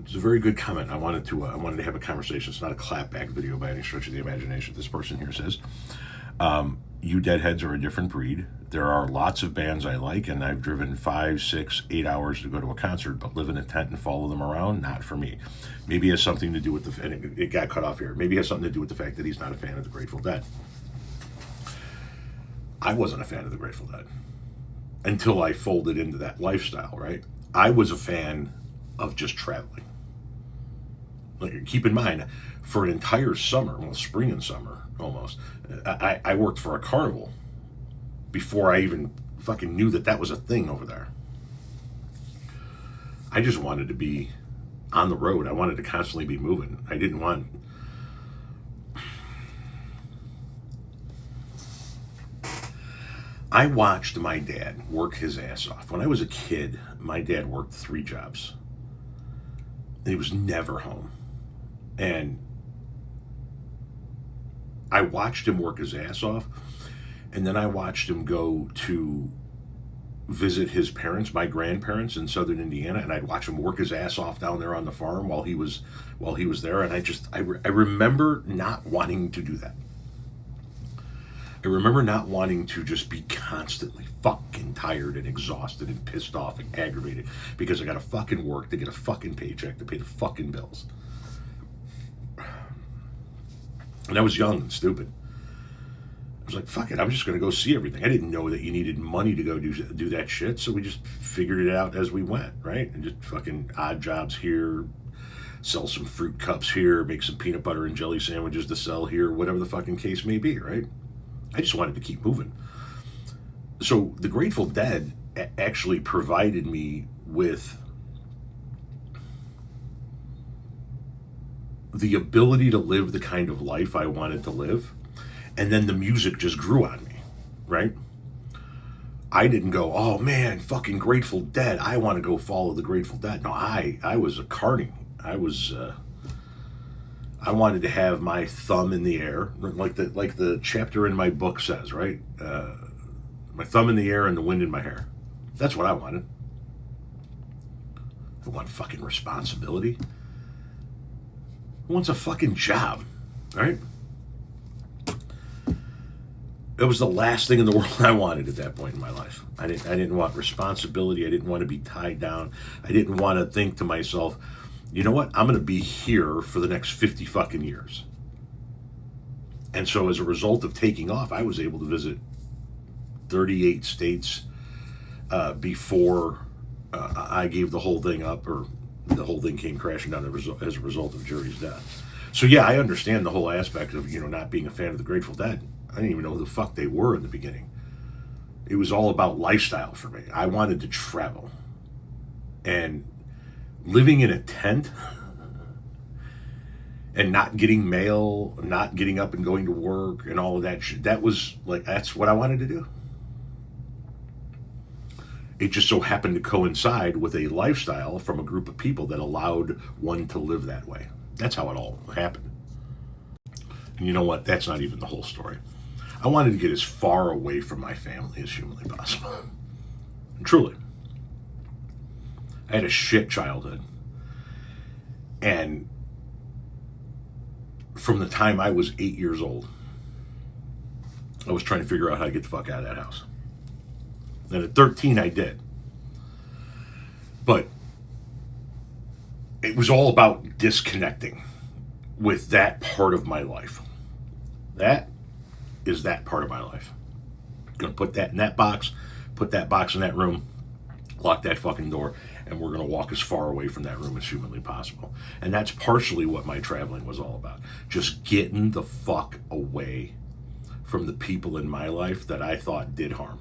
It's a very good comment. I wanted to have a conversation. It's not a clapback video by any stretch of the imagination. This person here says, you deadheads are a different breed. There are lots of bands I like, and I've driven 5, 6, 8 hours to go to a concert, but live in a tent and follow them around, not for me. Maybe it has something to do with and it got cut off here. Maybe it has something to do with the fact that he's not a fan of the Grateful Dead. I wasn't a fan of the Grateful Dead until I folded into that lifestyle, right? I was a fan of just traveling. Like, keep in mind, for an entire summer, well, spring and summer almost, I worked for a carnival before I even fucking knew that was a thing over there. I just wanted to be on the road. I wanted to constantly be moving. I didn't want... I watched my dad work his ass off. When I was a kid, my dad worked 3 jobs. He was never home. And I watched him work his ass off, and then I watched him go to visit his parents, my grandparents in southern Indiana, and I'd watch him work his ass off down there on the farm while he was there, and I remember not wanting to do that. I remember not wanting to just be constantly fucking tired and exhausted and pissed off and aggravated because I got to fucking work to get a fucking paycheck to pay the fucking bills. And I was young and stupid. I was like, fuck it, I'm just going to go see everything. I didn't know that you needed money to go do that shit, so we just figured it out as we went, right? And just fucking odd jobs here, sell some fruit cups here, make some peanut butter and jelly sandwiches to sell here, whatever the fucking case may be, right? I just wanted to keep moving. So the Grateful Dead actually provided me with the ability to live the kind of life I wanted to live. And then the music just grew on me, right? I didn't go, oh man, fucking Grateful Dead, I want to go follow the Grateful Dead. No, I was a carny. I wanted to have my thumb in the air, like the chapter in my book says, right? My thumb in the air and the wind in my hair. That's what I wanted. I want fucking responsibility. Who wants a fucking job, right? It was the last thing in the world I wanted at that point in my life. I didn't want responsibility. I didn't want to be tied down. I didn't want to think to myself, you know what? I'm going to be here for the next 50 fucking years. And so as a result of taking off, I was able to visit 38 states before I gave the whole thing up, or the whole thing came crashing down as a result of Jerry's death. So yeah, I understand the whole aspect of, not being a fan of the Grateful Dead. I didn't even know who the fuck they were in the beginning. It was all about lifestyle for me. I wanted to travel. And living in a tent and not getting mail, not getting up and going to work and all of that shit, that's what I wanted to do. It just so happened to coincide with a lifestyle from a group of people that allowed one to live that way. That's how it all happened. And you know what? That's not even the whole story. I wanted to get as far away from my family as humanly possible. And truly. I had a shit childhood. And from the time I was 8 years old, I was trying to figure out how to get the fuck out of that house. And at 13, I did. But it was all about disconnecting with that part of my life. That is that part of my life. Gonna put that in that box, put that box in that room, lock that fucking door, and we're gonna walk as far away from that room as humanly possible. And that's partially what my traveling was all about. Just getting the fuck away from the people in my life that I thought did harm.